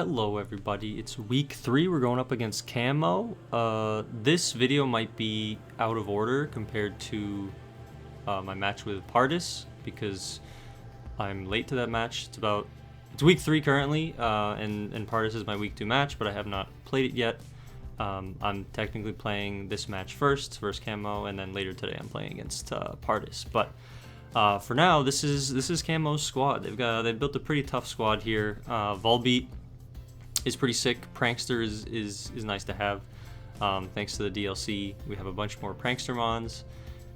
Hello everybody, it's week 3, we're going up against Camo. This video might be out of order compared to my match with Pardis because I'm late to that match. It's week 3 currently, and Pardis is my week 2 match, but I have not played it yet. I'm technically playing this match first versus Camo, and then later today I'm playing against Pardis. But for now, this is Camo's squad. They've built a pretty tough squad here. Volbeat is pretty sick. Prankster is nice to have. Thanks to the DLC, we have a bunch more Prankster mons.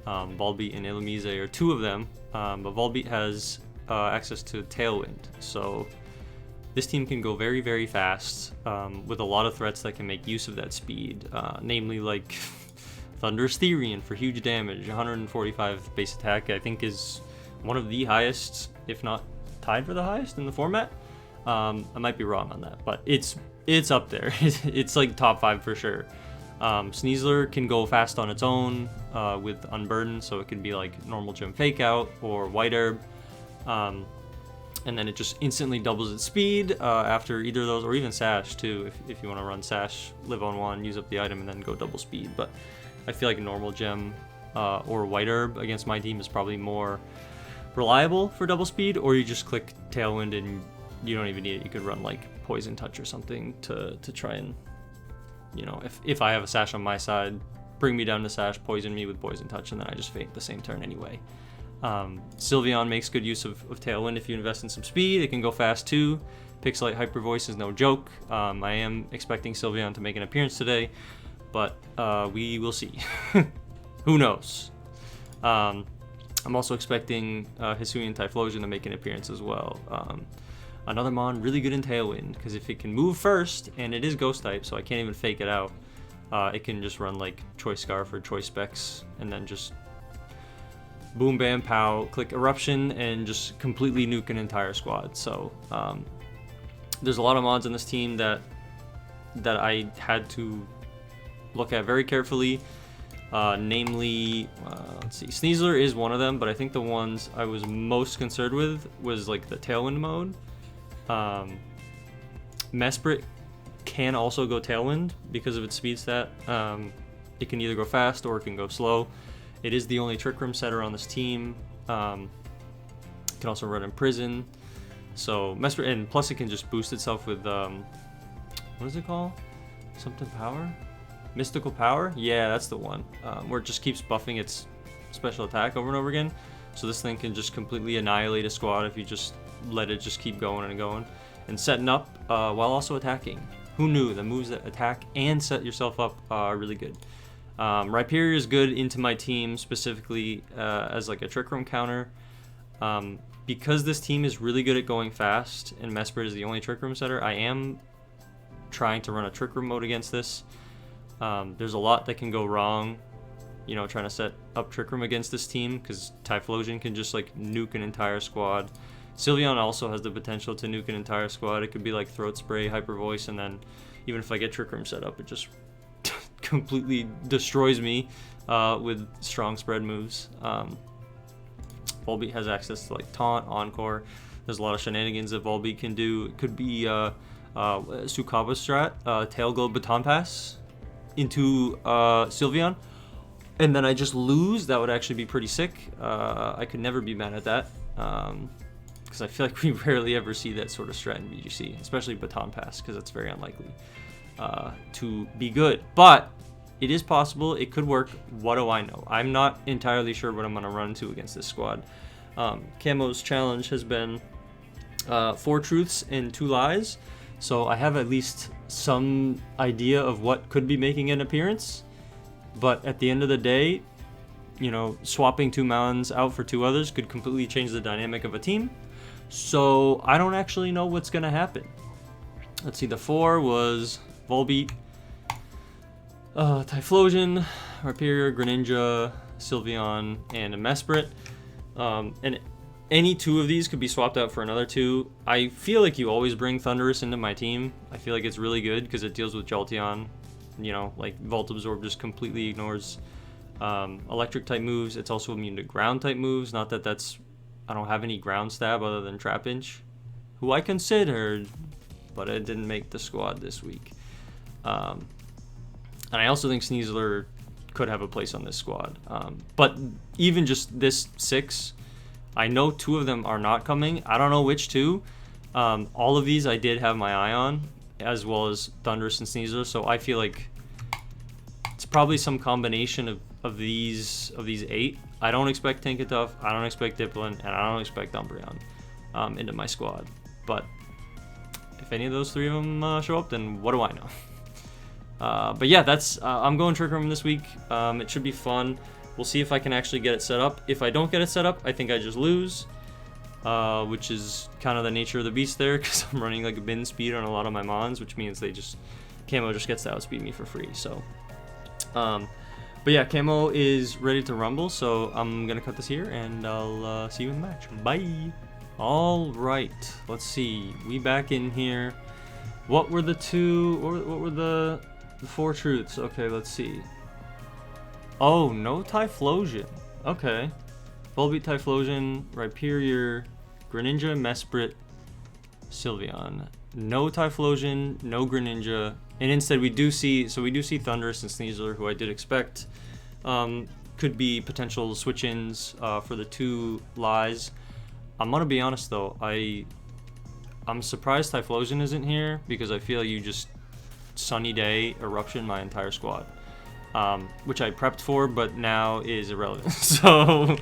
Volbeat and Illumise are two of them, but Volbeat has access to Tailwind, so this team can go very, very fast with a lot of threats that can make use of that speed, namely like Thunderous Therian for huge damage, 145 base attack, I think is one of the highest, if not tied for the highest in the format. I might be wrong on that, but it's up there. It's like top 5 for sure. Sneasler can go fast on its own with Unburden, so it can be like normal gem fake out or white herb, and then it just instantly doubles its speed after either of those, or even Sash too, if you want to run Sash, live on 1, use up the item, and then go double speed. But I feel like normal gem or white herb against my team is probably more reliable for double speed, or you just click Tailwind and you don't even need it. You could run like Poison Touch or something to try and, you know, if I have a Sash on my side, bring me down to Sash, poison me with Poison Touch, and then I just fake the same turn anyway. Sylveon makes good use of Tailwind if you invest in some speed. It can go fast too. Pixelite Hyper Voice is no joke. I am expecting Sylveon to make an appearance today, but we will see. Who knows? I'm also expecting Hisuian Typhlosion to make an appearance as well. Another mon really good in Tailwind, because if it can move first, and it is Ghost type, so I can't even fake it out, it can just run like Choice Scarf or Choice Specs, and then just boom, bam, pow, click Eruption, and just completely nuke an entire squad. So there's a lot of mods on this team that I had to look at very carefully. Namely, let's see, Sneasler is one of them, but I think the ones I was most concerned with was like the Tailwind mode. Mesprit can also go Tailwind because of its speed stat. It can either go fast or it can go slow. It is the only Trick Room setter on this team. It can also run in Prison. So Mesprit, and plus it can just boost itself with what is it called? Something power? Mystical Power? Yeah, that's the one. Where it just keeps buffing its special attack over and over again. So this thing can just completely annihilate a squad if you just let it just keep going and going. And setting up while also attacking. Who knew? The moves that attack and set yourself up are really good. Rhyperior is good into my team, specifically as like a Trick Room counter. Because this team is really good at going fast, and Mesprit is the only Trick Room setter, I am trying to run a Trick Room mode against this. There's a lot that can go wrong, you know, trying to set up Trick Room against this team, because Typhlosion can just like nuke an entire squad. Sylveon also has the potential to nuke an entire squad. It could be like Throat Spray, Hyper Voice, and then even if I get Trick Room set up, it just completely destroys me with strong spread moves. Volbeat has access to like Taunt, Encore. There's a lot of shenanigans that Volbeat can do. It could be Sukaba strat, Tail Glow Baton Pass into Sylveon, and then I just lose. That would actually be pretty sick. I could never be mad at that, because I feel like we rarely ever see that sort of strat in VGC, especially Baton Pass, because that's very unlikely to be good. But it is possible. It could work. What do I know? I'm not entirely sure what I'm going to run into against this squad. Camo's challenge has been 4 truths and 2 lies. So I have at least some idea of what could be making an appearance. But at the end of the day, you know, swapping 2 mountains out for 2 others could completely change the dynamic of a team. So I don't actually know what's going to happen. Let's see, the 4 was Volbeat, Typhlosion, Rhyperior, Greninja, Sylveon, and a Mesprit. And any 2 of these could be swapped out for another 2. I feel like you always bring Thunderous into my team. I feel like it's really good because it deals with Jolteon. You know, like Volt Absorb just completely ignores electric type moves. It's also immune to ground type moves. Not that that's, I don't have any ground stab other than Trap Inch, who I considered but it didn't make the squad this week. And I also think Sneasler could have a place on this squad. But even just this 6, I know 2 of them are not coming. I don't know which 2. All of these I did have my eye on, as well as Thunderous and Sneasler, so I feel like it's probably some combination of these 8. I don't expect Tinkertuff, I don't expect Dipplin, and I don't expect Umbreon into my squad. But if any of those 3 of them show up, then what do I know? But yeah, that's I'm going Trick Room this week. It should be fun. We'll see if I can actually get it set up. If I don't get it set up, I think I just lose, which is kind of the nature of the beast there, because I'm running like a bin speed on a lot of my mons, which means Camo just gets to outspeed me for free. So, but yeah, Camo is ready to rumble, so I'm gonna cut this here, and I'll see you in the match. Bye. All right, let's see. We back in here. What were the 2? What were the 4 truths? Okay, let's see. Oh, no Typhlosion. Okay. Volbeat, Typhlosion, Rhyperior, Greninja, Mesprit, Sylveon. No Typhlosion, no Greninja, and instead we do see Thunderous and Sneasler, who I did expect could be potential switch-ins for the 2 lies. I'm gonna be honest though, I'm surprised Typhlosion isn't here, because I feel you just Sunny Day Eruption my entire squad, which I prepped for, but now is irrelevant. So,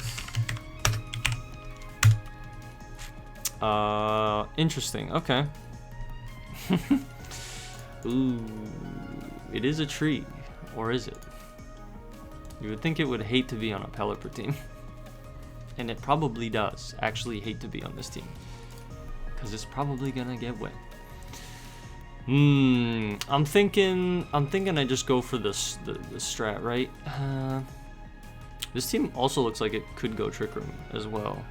interesting. Okay. Ooh, it is a tree, or is it? You would think it would hate to be on a Pelipper team, and it probably does actually hate to be on this team, because it's probably gonna get wet. I'm thinking I just go for the strat, right? This team also looks like it could go Trick Room as well.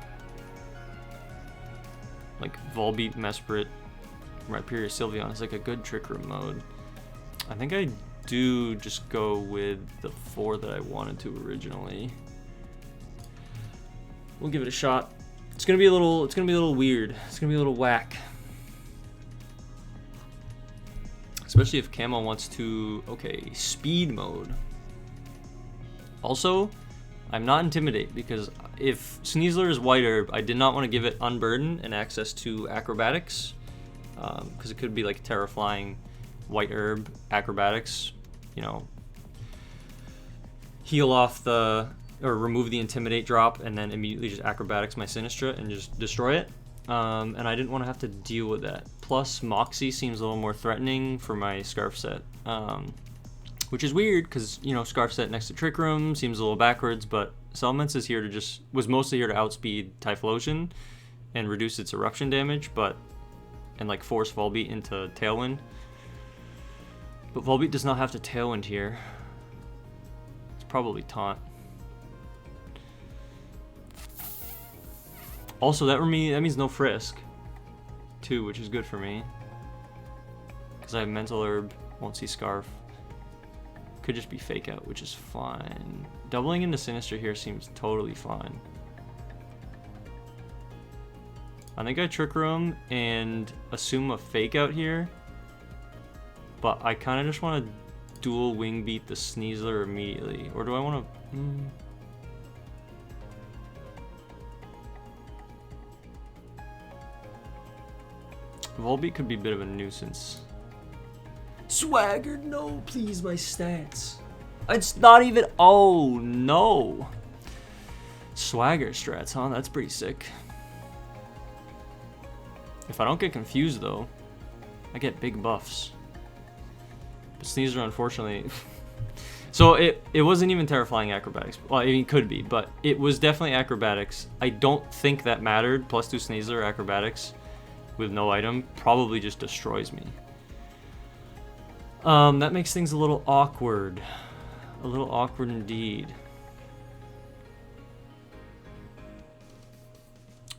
Like Volbeat, Mesprit, Rhyperior, Sylveon is like a good Trick Room mode. I think I do just go with the 4 that I wanted to originally. We'll give it a shot. It's gonna be a little weird. It's gonna be a little whack. Especially if Camo wants to, okay, speed mode. Also, I'm not Intimidate, because if Sneasler is White Herb, I did not want to give it Unburden and access to Acrobatics, because it could be like Terra Flying, White Herb, Acrobatics, you know, heal off or remove the Intimidate drop, and then immediately just Acrobatics my Sinistra and just destroy it. And I didn't want to have to deal with that. Plus, Moxie seems a little more threatening for my Scarf set, which is weird because, you know, Scarf set next to Trick Room seems a little backwards, but Supplements is here to was mostly here to outspeed Typhlosion and reduce its eruption damage, and like force Volbeat into Tailwind. But Volbeat does not have to Tailwind here. It's probably Taunt. Also, that means no Frisk, too, which is good for me. Because I have Mental Herb, won't see Scarf. Could just be Fake Out, which is fine. Doubling into Sinistra here seems totally fine. I think I Trick Room and assume a Fake Out here. But I kind of just want to dual Wing Beat the Sneasler immediately. Or do I want to... Volbeat could be a bit of a nuisance. Swagger, no, please, my stats. It's not even, oh no. Swagger strats, huh? That's pretty sick. If I don't get confused though, I get big buffs. But Sneasler, unfortunately. So it wasn't even Terrifying Acrobatics. Well, I mean, it could be, but it was definitely Acrobatics. I don't think that mattered. +2 Sneasler, Acrobatics with no item probably just destroys me. That makes things a little awkward. A little awkward indeed.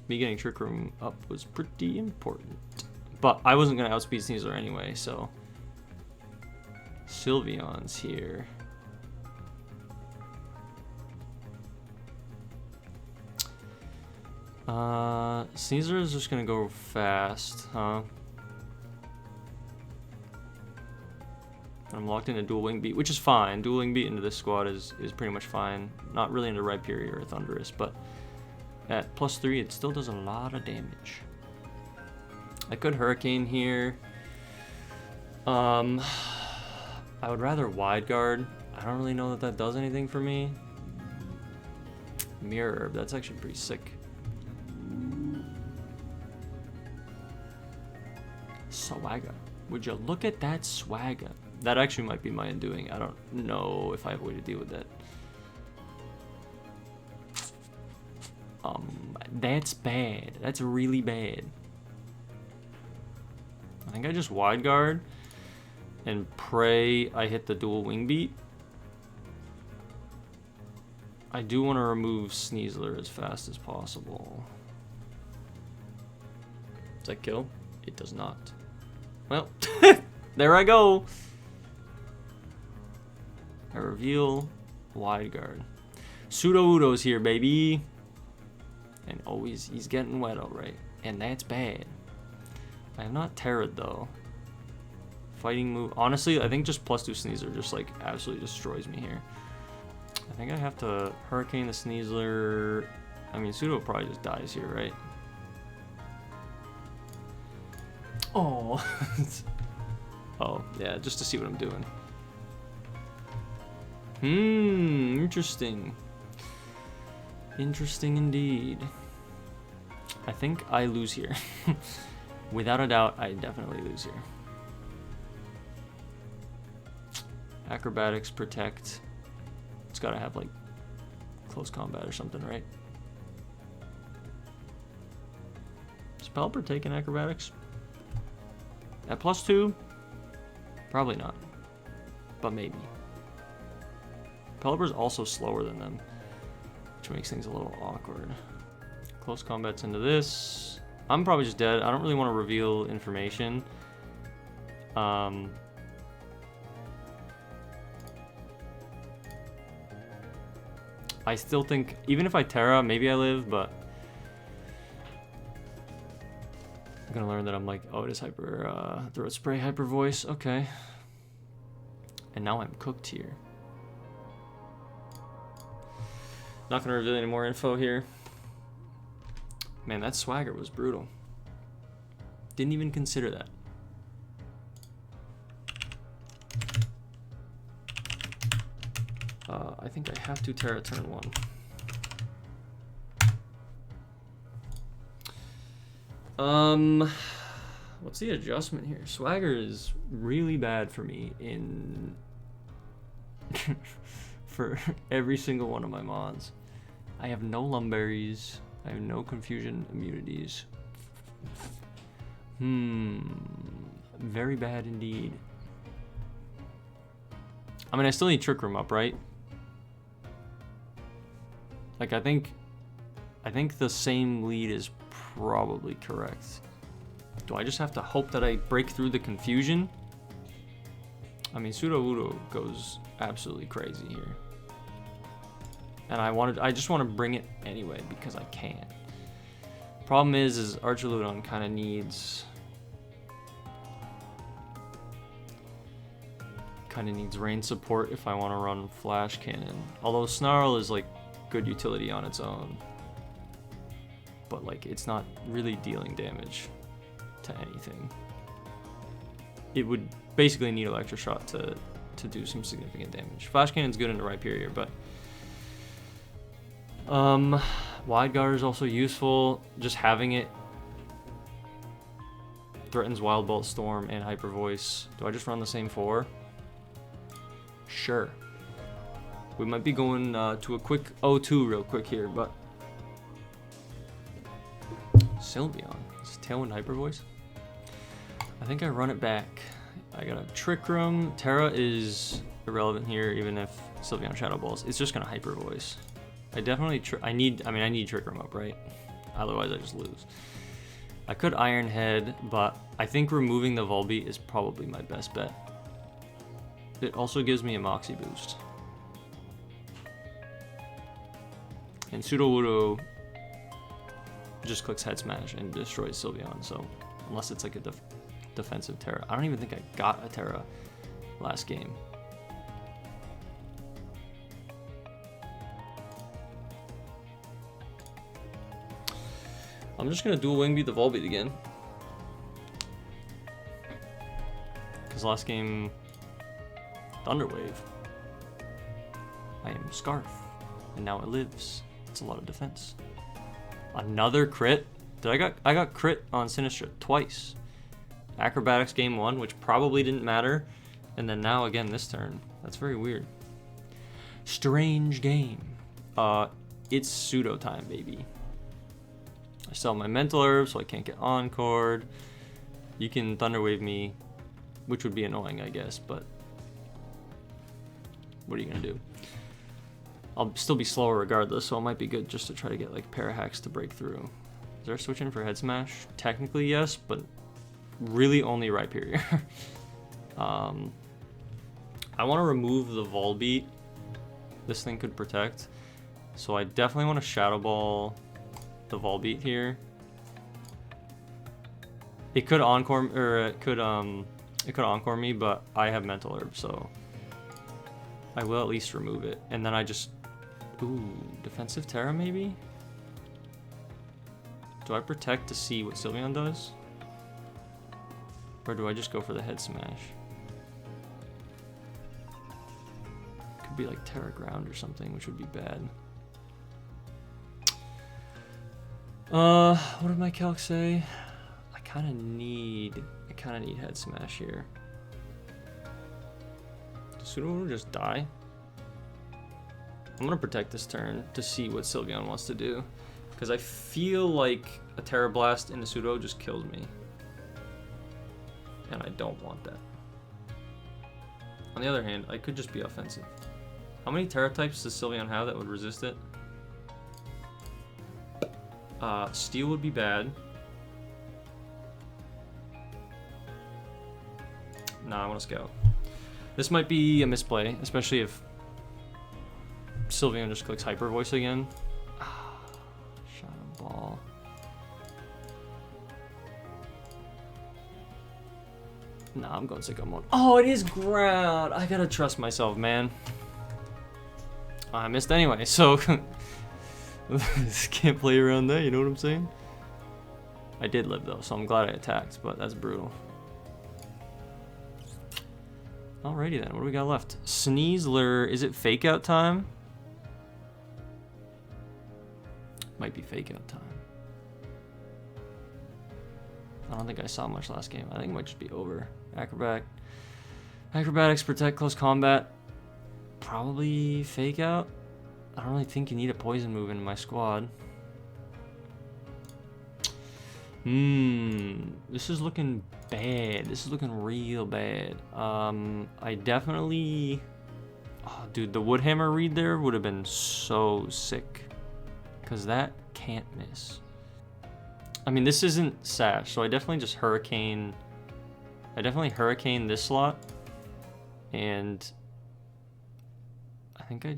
Me getting Trick Room up was pretty important. But I wasn't going to outspeed Sneasler anyway, so... Sylveon's here. Sneasler is just going to go fast, huh? I'm locked into dual wing beat, which is fine. Dual wing beat into this squad is pretty much fine. Not really into Rhyperior or Thunderous, but at +3, it still does a lot of damage. I could Hurricane here. I would rather Wide Guard. I don't really know that that does anything for me. Mirror Herb, that's actually pretty sick. Swagger. Would you look at that swagger? That actually might be my undoing. I don't know if I have a way to deal with that. That's bad. That's really bad. I think I just Wide Guard and pray I hit the dual wing beat. I do want to remove Sneasler as fast as possible. Does that kill? It does not. Well, there I go. I reveal Wide Guard. Pseudo Udo's here, baby. And always, he's getting wet, alright. And that's bad. I have not Terra'd though. Fighting move. Honestly, I think just +2 Sneasler just like absolutely destroys me here. I think I have to Hurricane the Sneasler. I mean, Pseudo probably just dies here, right? Oh. Oh, yeah, just to see what I'm doing. Interesting. Interesting indeed. I think I lose here. Without a doubt, I definitely lose here. Acrobatics, protect. It's gotta have like close combat or something, right? Is Pelipper taking acrobatics? At +2? Probably not. But maybe. Pelipper's also slower than them, which makes things a little awkward. Close combat's into this. I'm probably just dead. I don't really want to reveal information. I still think, even if I Terra, maybe I live, but I'm gonna learn that I'm like, oh, it is hyper, throat spray, hyper voice, okay. And now I'm cooked here. Not gonna reveal any more info here. Man, that swagger was brutal. Didn't even consider that. I think I have to Terra turn 1. What's the adjustment here? Swagger is really bad for me in for every single one of my mons. I have no Lumberries. I have no confusion immunities. Very bad indeed. I mean, I still need Trick Room up, right? Like, I think the same lead is probably correct. Do I just have to hope that I break through the confusion? I mean, Pseudo Udo goes absolutely crazy here. And I just want to bring it anyway because I can. Problem is Archaludon kind of needs rain support if I want to run Flash Cannon. Although Snarl is like good utility on its own, but like it's not really dealing damage to anything. It would basically need Electro Shot to do some significant damage. Flash Cannon's good into Rhyperior, but Wide Guard is also useful. Just having it threatens Wild Bolt, Storm, and Hyper Voice. Do I just run the same 4? Sure. We might be going to a quick 0-2 real quick here, but Sylveon. Is Tailwind Hyper Voice? I think I run it back. I got a Trick Room. Terra is irrelevant here, even if Sylveon Shadow Balls. It's just gonna Hyper Voice. I definitely I need Trick Room up, right? Otherwise I just lose. I could Iron Head, but I think removing the Volbeat is probably my best bet. It also gives me a Moxie boost. And Pseudo Udo just clicks Head Smash and destroys Sylveon, so unless it's like a defensive Terra. I don't even think I got a Terra last game. I'm just gonna dual wing beat the Volbeat again. Because last game, Thunder Wave. I am Scarf, and now it lives. It's a lot of defense. Another crit? I got crit on Sinistra twice. Acrobatics game 1, which probably didn't matter, and then now again this turn. That's very weird. Strange game. It's pseudo time, baby. I sell my mental herb, so I can't get encored. You can Thunder Wave me, which would be annoying, I guess, but what are you gonna do? I'll still be slower regardless, so it might be good just to try to get like Parahacks to break through. Is there a switch in for Head Smash? Technically yes, but really only Rhyperior. I want to remove the Volbeat. This thing could protect, so I definitely want to Shadow Ball the Volbeat here. It could encore, or it could encore me, but I have Mental Herb, so I will at least remove it. And then I just, ooh, Defensive Terra maybe? Do I protect to see what Sylveon does? Or do I just go for the Head Smash? Could be like Terra Ground or something, which would be bad. What did my calc say? I kind of need Head Smash here. Does Pseudo just die? I'm gonna protect this turn to see what Sylveon wants to do, because I feel like a Terra Blast in the Pseudo just killed me, and I don't want that. On the other hand, I could just be offensive. How many Terra types does Sylveon have that would resist it? Steel would be bad. Nah, I want to Scout. This might be a misplay, especially if Sylveon just clicks Hyper Voice again. Shadow Ball. Nah, I'm going Sicko Mode. Oh, it is ground. I gotta trust myself, man. I missed anyway, so can't play around that, you know what I'm saying? I did live though, so I'm glad I attacked, but that's brutal. Alrighty then, what do we got left? Sneasler, is it Fake Out time? Might be Fake Out time. I don't think I saw much last game. I think it might just be over. Acrobatics, Protect, Close Combat. Probably Fake Out. I don't really think you need a poison move in my squad. This is looking bad. This is looking real bad. I definitely... Oh, dude, the Woodhammer read there would have been so sick. Because that can't miss. I mean, this isn't Sash, so I definitely just Hurricane... I definitely Hurricane this slot. And... I think I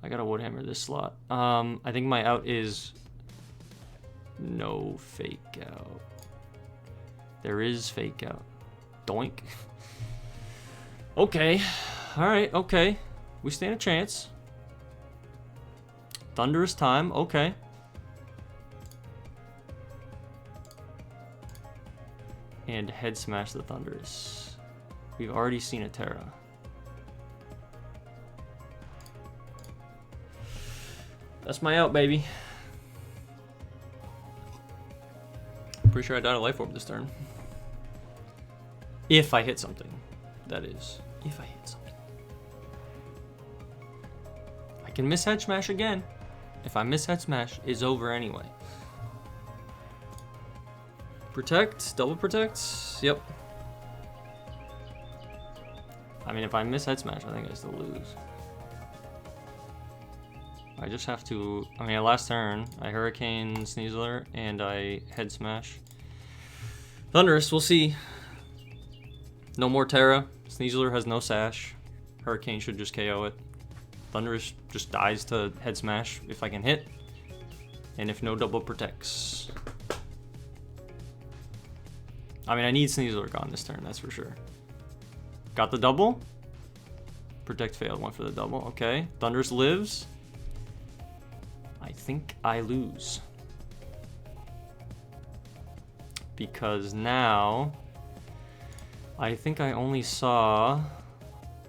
gotta Woodhammer this slot. I think my out is no Fake Out. There is Fake Out. Doink. Okay. Alright, okay. We stand a chance. Thunderous time, okay. And Head Smash the Thunderous. We've already seen a Terra. That's my out, baby. Pretty sure I died a Life Orb this turn. If I hit something, that is. If I hit something. I can miss Head Smash again. If I miss Head Smash, it's over anyway. Protect, double protects, yep. I mean, if I miss Head Smash, I think I still lose. I just have to, I mean, last turn, I Hurricane Sneasler and I Head Smash Thunderous, we'll see. No more Terra. Sneasler has no Sash. Hurricane should just KO it. Thunderous just dies to Head Smash if I can hit. And if no double protects. I mean, I need Sneasler gone this turn, that's for sure. Got the double? Protect failed, went for the double. Okay, Thundurus lives. I think I lose. Because now, I think I only saw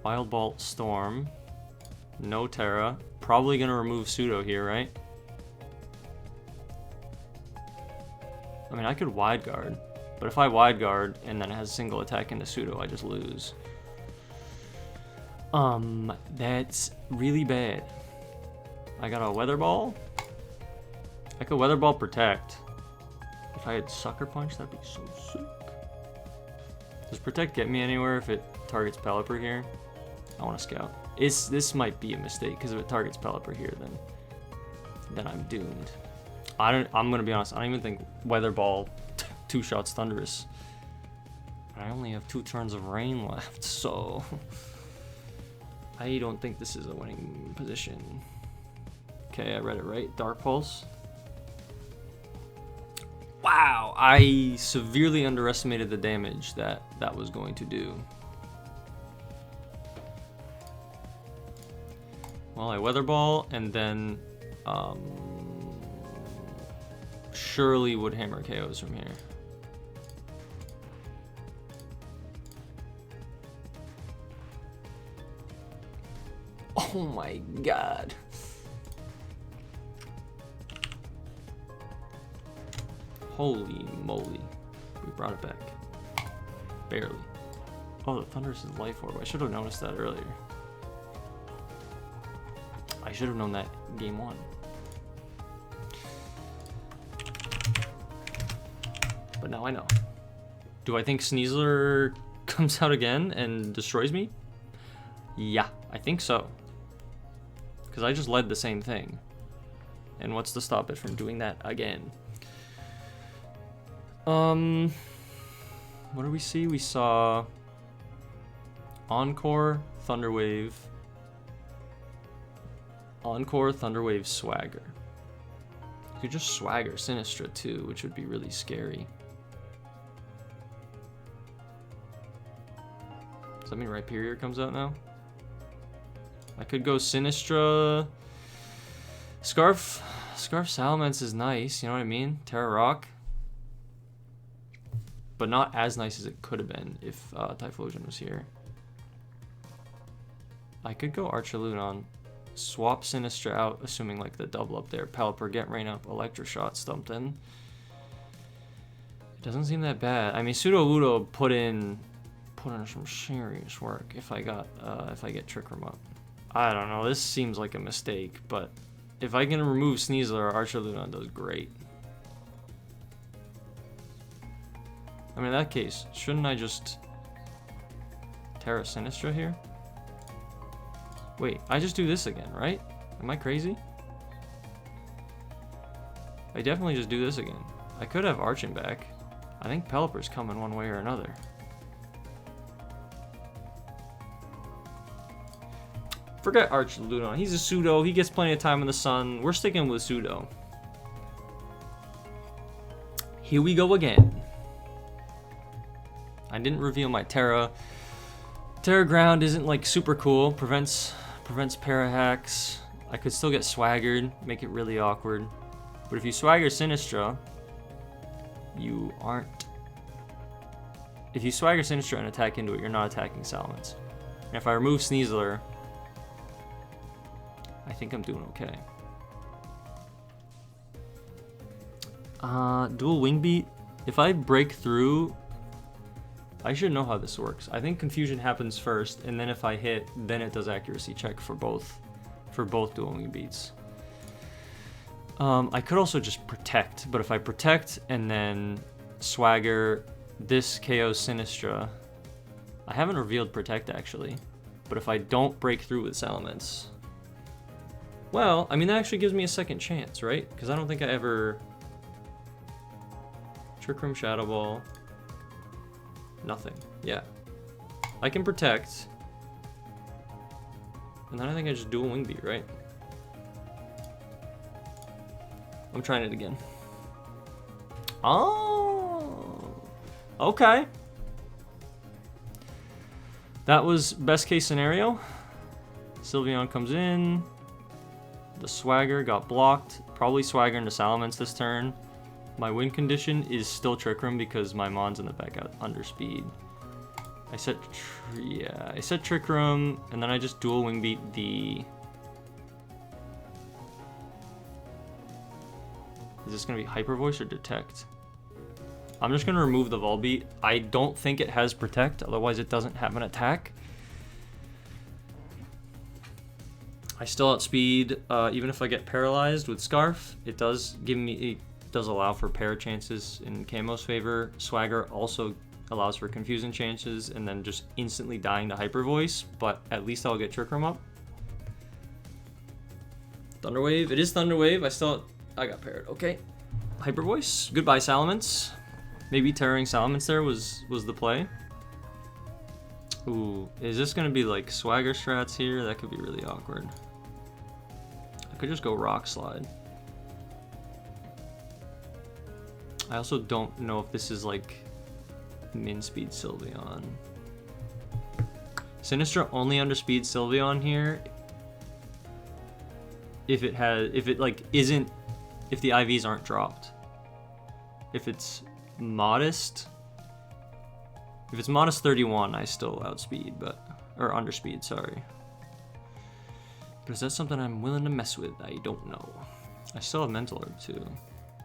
Wild Bolt Storm, no Terra. Probably gonna remove Pseudo here, right? I mean, I could Wide Guard, but if I Wide Guard and then it has a single attack into Pseudo, I just lose. That's really bad. I got a Weather Ball. I could Weather Ball Protect. If I had Sucker Punch, that'd be so sick. Does Protect get me anywhere if it targets Pelipper here? I want to Scout. This might be a mistake, because if it targets Pelipper here, then I'm doomed. I'm gonna be honest, I don't even think Weather Ball two-shots Thundurus. I only have 2 turns of Rain left, so I don't think this is a winning position. Okay, I read it right. Dark Pulse. Wow, I severely underestimated the damage that was going to do. Well, I Weather Ball, and then surely would hammer KOs from here. Oh my god. Holy moly. We brought it back. Barely. Oh, the Thundurus is Life Orb. I should have noticed that earlier. I should have known that game 1. But now I know. Do I think Sneasler comes out again and destroys me? Yeah, I think so. Because I just led the same thing. And what's to stop it from doing that again? What do we see? We saw Encore, Thunderwave. Encore, Thunderwave, Swagger. You could just Swagger Sinistra too, which would be really scary. Does that mean Rhyperior comes out now? I could go Sinistra. Scarf Salamence is nice, you know what I mean? Terra Rock. But not as nice as it could have been if Typhlosion was here. I could go Archiludon, swap Sinistra out, assuming like the double up there. Pelipper, get Rain up, Electroshot, something. It doesn't seem that bad. I mean, Sudowoodo put in some serious work if I get Trick Room up. I don't know, this seems like a mistake, but if I can remove Sneasler, Archiludon does great. I mean, in that case, shouldn't I just Terra Sinistra here? Wait, I just do this again, right? Am I crazy? I definitely just do this again. I could have Archon back. I think Pelipper's coming one way or another. Forget Archiludon. He's a Pseudo. He gets plenty of time in the sun. We're sticking with Pseudo. Here we go again. I didn't reveal my Terra. Terra Ground isn't like super cool. Prevents Parahacks. I could still get Swaggered, make it really awkward. But if you Swagger Sinistra, you aren't. If you Swagger Sinistra and attack into it, you're not attacking Salamence. And if I remove Sneasler, I think I'm doing okay. Dual Wing Beat. If I break through, I should know how this works. I think confusion happens first, and then if I hit, then it does accuracy check for both dual wing beats. I could also just protect, but if I protect and then Swagger, this KO Sinistra. I haven't revealed protect actually, but if I don't break through with Salamence, well, I mean that actually gives me a second chance, right? Because I don't think I ever Trick Room, Shadow Ball. Nothing. Yeah. I can protect. And then I think I just dual wing beat, right? I'm trying it again. Oh. Okay. That was best case scenario. Sylveon comes in. The Swagger got blocked. Probably Swagger into Salamence this turn. My win condition is still Trick Room because my Mon's in the back out under speed. I set Trick Room, and then I just dual Wing Beat the... Is this going to be Hyper Voice or Detect? I'm just going to remove the Volbeat. I don't think it has Protect, otherwise it doesn't have an attack. I still outspeed, even if I get paralyzed with Scarf, it does allow for para chances in Camo's favor. Swagger also allows for confusing chances and then just instantly dying to Hyper Voice, but at least I'll get Trick Room up. Thunder Wave, it is Thunder Wave. I got parried. Okay. Hyper Voice. Goodbye, Salamence. Maybe Terroring Salamence there was the play. Ooh, is this gonna be like Swagger strats here? That could be really awkward. I could just go Rock Slide. I also don't know if this is like min speed Sylveon. Sinistra only under speed Sylveon here. If the IVs aren't dropped. If it's modest 31, I still outspeed, or underspeed, sorry. But is that something I'm willing to mess with? I don't know. I still have Mental Herb too.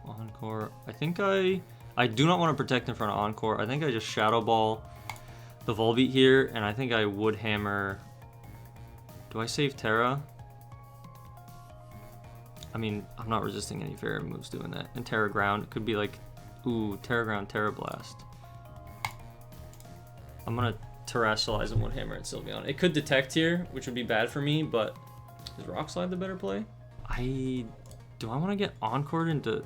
Encore. I think I do not want to protect in front of Encore. I think I just Shadow Ball the Volbeat here, and I think I would hammer. Do I save Terra? I mean, I'm not resisting any Fairy moves doing that. And Terra Ground, it could be like, ooh, Terra Ground, Terra Blast. I'm gonna Terrasilize and Woodhammer at Sylveon. It could Detect here, which would be bad for me, but is Rock Slide the better play? Do I want to get Encored into...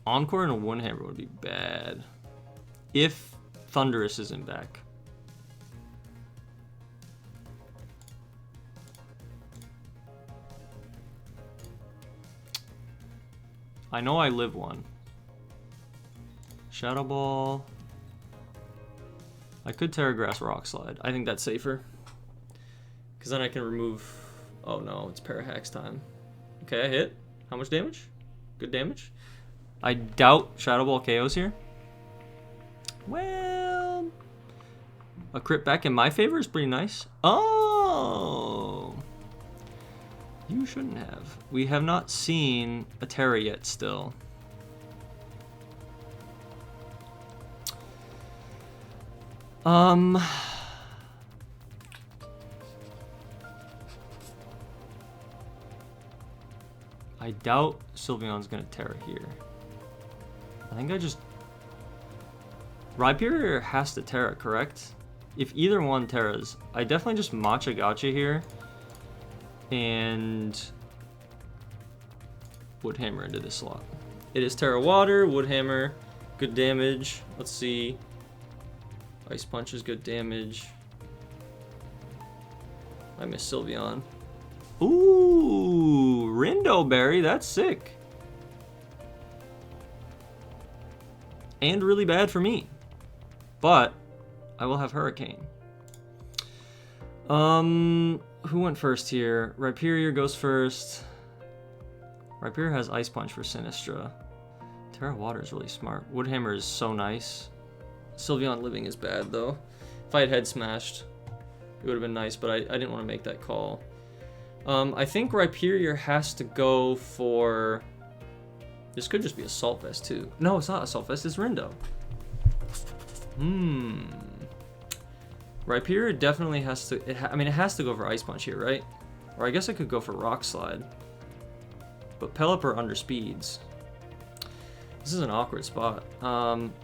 Encore and a Woodhammer would be bad. If Thundurus isn't back. I know I live one. Shadow Ball. I could Terra Grass Rock Slide. I think that's safer. Because then I can remove... Oh no, it's Parahax time. Okay, I hit. How much damage? Good damage. I doubt Shadow Ball KOs here. Well... A crit back in my favor is pretty nice. Oh! You shouldn't have. We have not seen a Terra yet still. I doubt Sylveon's gonna Terra here. I think I just... Rhyperior has to Terra, correct? If either one Terras, I definitely just Matcha Gotcha here. And... Woodhammer into this slot. It is Terra Water, Woodhammer, good damage. Let's see. Ice Punch is good damage. I miss Sylveon. Ooh, Rindo Berry, that's sick. And really bad for me. But I will have Hurricane. Who went first here? Rhyperior goes first. Rhyperior has Ice Punch for Sinistra. Terra Water is really smart. Woodhammer is so nice. Sylveon living is bad though. If I had Head Smashed, it would have been nice, but I didn't want to make that call. I think Rhyperior has to go for... This could just be Assault Vest too. No, it's not Assault Vest, it's Rindo. Rhyperior definitely has to... I mean, it has to go for Ice Punch here, right? Or I guess I could go for Rock Slide. But Pelipper underspeeds. This is an awkward spot.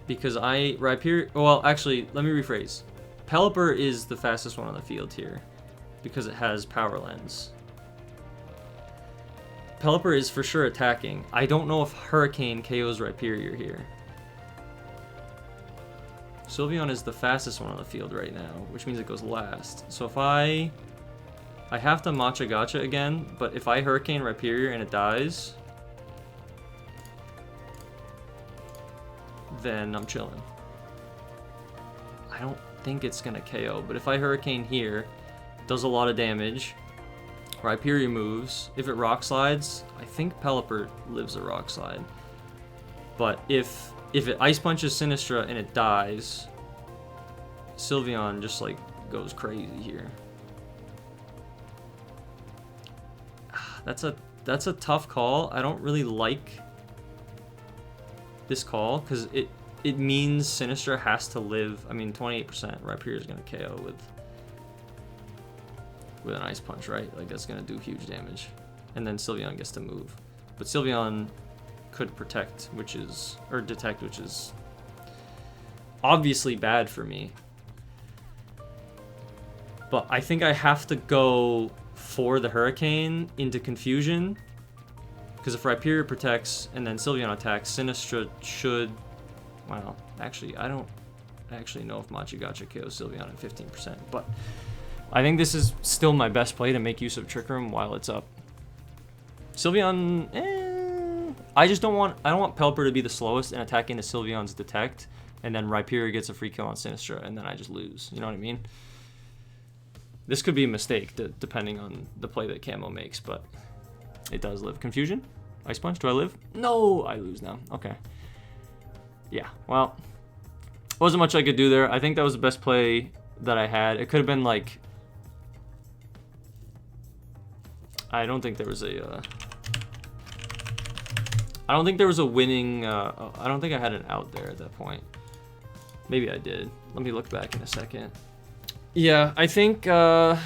Because Rhyperior... Well, actually, let me rephrase. Pelipper is the fastest one on the field here. Because it has Power Lens. Pelipper is for sure attacking. I don't know if Hurricane KOs Rhyperior here. Sylveon is the fastest one on the field right now, which means it goes last. So if I have to Matcha Gotcha again, but if I Hurricane Rhyperior and it dies, then I'm chilling. don't think it's gonna KO, but if I Hurricane here, it does a lot of damage. Rhyperior moves. If it Rock Slides, I think Pelipper lives a Rock Slide. But if it Ice Punches Sinistra and it dies, Sylveon just like goes crazy here. That's a tough call. I don't really like this call because it means Sinistra has to live. I mean, 28%. Rhyperior is gonna KO with an Ice Punch, right? Like that's gonna do huge damage, and then Sylveon gets to move. But Sylveon could protect, or detect, which is obviously bad for me. But I think I have to go for the Hurricane into Confusion, because if Rhyperior protects and then Sylveon attacks, Sinistra should... Well, actually, I don't actually know if Machigacha KOs Sylveon at 15%, but I think this is still my best play to make use of Trick Room while it's up. Sylveon, I don't want Pelipper to be the slowest and attack into Sylveon's Detect, and then Rhyperior gets a free kill on Sinistra, and then I just lose. You know what I mean? This could be a mistake, depending on the play that Camo makes, but it does live. Confusion? Ice Punch? Do I live? No! I lose now. Okay. Yeah, well, wasn't much I could do there. I think that was the best play that I had. It could have been like... I don't think there was a... I don't think there was a winning... I don't think I had an out there at that point. Maybe I did. Let me look back in a second. Yeah, I think... I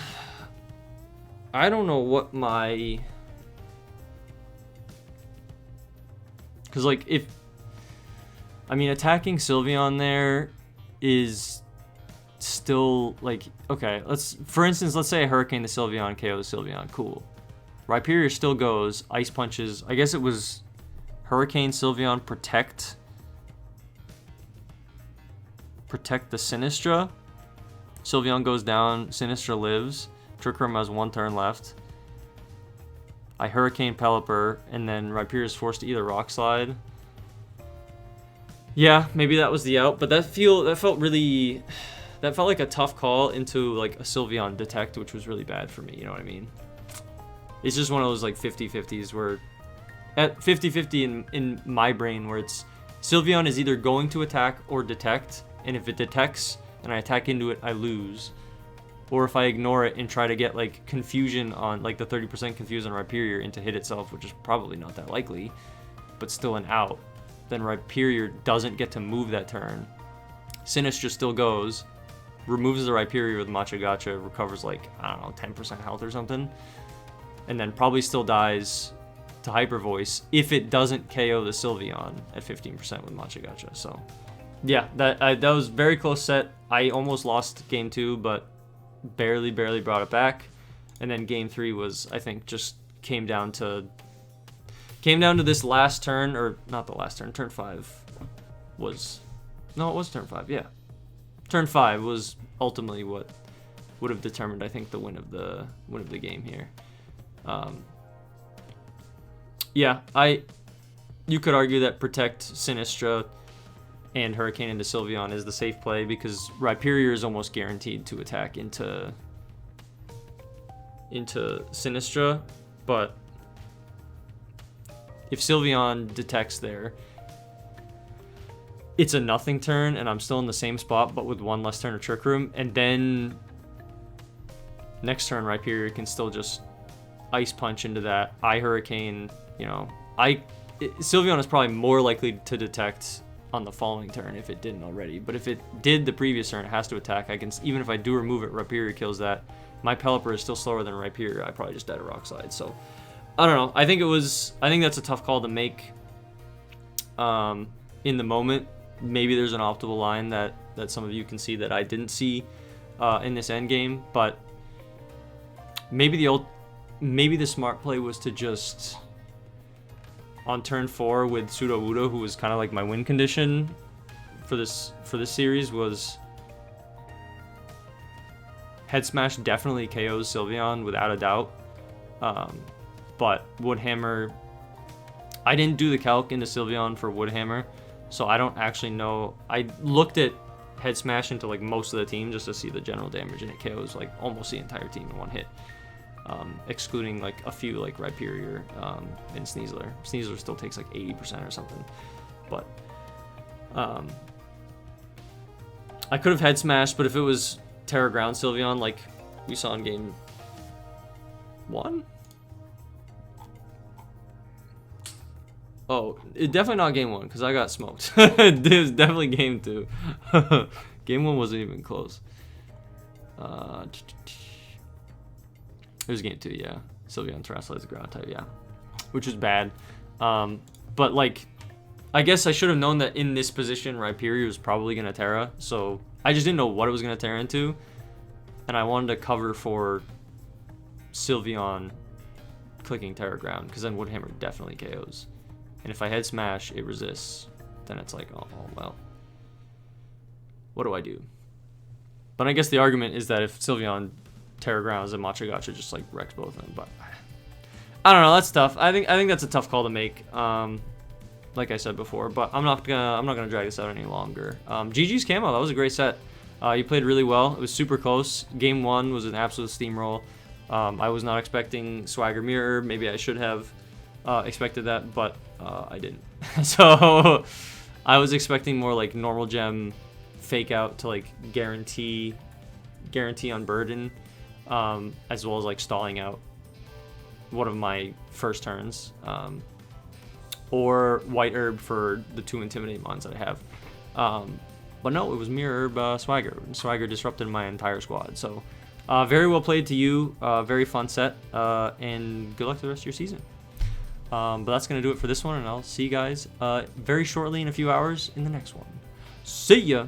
don't know what my... Because, like, if... I mean, attacking Sylveon there is still, like... Okay, for instance, let's say I Hurricane the Sylveon, KO the Sylveon. Cool. Rhyperior still goes. Ice Punches. I guess it was Hurricane, Sylveon, Protect the Sinistra. Sylveon goes down, Sinistra lives. Trick Room has 1 turn left. I Hurricane Pelipper, and then Rhyperior is forced to either Rock Slide. Yeah, maybe that was the out, but that felt like a tough call into like a Sylveon Detect, which was really bad for me, you know what I mean? It's just one of those like 50-50s where at 50-50 in my brain where it's Sylveon is either going to attack or detect, and if it detects and I attack into it, I lose. Or if I ignore it and try to get like confusion on like the 30% confusion on Rhyperior into hit itself, which is probably not that likely, but still an out, then Rhyperior doesn't get to move that turn. Sinistra still goes, removes the Rhyperior with Machigacha, recovers like, I don't know, 10% health or something, and then probably still dies to Hyper Voice if it doesn't KO the Sylveon at 15% with Machigacha. So yeah, that was very close set. I almost lost game 2, but barely brought it back. And then game 3 was, I think, just came down to this last turn, or not the last turn. Turn 5 was, no, it was turn 5. Yeah, turn 5 was ultimately what would have determined, I think, the win of the game here. Yeah, you could argue that Protect Sinistra and Hurricane into Sylveon is the safe play because Rhyperior is almost guaranteed to attack into Sinistra, but if Sylveon detects there, it's a nothing turn and I'm still in the same spot but with 1 less turn of Trick Room, and then next turn Rhyperior can still just Ice Punch into that. I Hurricane, you know, Sylveon is probably more likely to detect on the following turn if it didn't already, but if it did the previous turn, it has to attack. Even if I do remove it, Rhyperior kills that. My Pelipper is still slower than Rhyperior. I probably just died a Rock Slide. So I don't know. I think that's a tough call to make in the moment. Maybe there's an optimal line that some of you can see that I didn't see in this end game, but maybe the smart play was to just on turn 4 with Sudowoodo, who was kind of like my win condition for this series, was Head Smash definitely KOs Sylveon without a doubt. But Woodhammer, I didn't do the calc into Sylveon for Woodhammer, so I don't actually know. I looked at head smash into like most of the team just to see the general damage, and it KOs like almost the entire team in one hit, excluding like a few like Rhyperior and Sneasler. Sneasler still takes like 80% or something, but I could have head smashed, but if it was Terra Ground Sylveon like we saw in game 1. Oh, it definitely not game 1 because I got smoked. It was definitely game 2. Game 1 wasn't even close. It was game 2, yeah. Sylveon Terrestrial is a ground type, yeah, which was bad. But like, I guess I should have known that in this position, Rhyperior was probably gonna Terra. So I just didn't know what it was gonna Terra into, and I wanted to cover for Sylveon clicking Terra Ground because then Woodhammer definitely KOs. And if I head smash, it resists. Then it's like, oh well. What do I do? But I guess the argument is that if Sylveon Terra Grounds, then Machagacha just like wrecks both of them. But I don't know. That's tough. I think that's a tough call to make. Like I said before, but I'm not gonna drag this out any longer. GG's Camo. That was a great set. You played really well. It was super close. Game 1 was an absolute steamroll. I was not expecting Swagger Mirror. Maybe I should have expected that, but I didn't. So I was expecting more like normal gem fake out to like guarantee on burden, as well as like stalling out one of my first turns, or white herb for the 2 intimidate mons that I have. But no, it was mirror herb Swagger. Swagger disrupted my entire squad. So very well played to you. Very fun set, and good luck to the rest of your season. But that's going to do it for this one, and I'll see you guys very shortly in a few hours in the next one. See ya!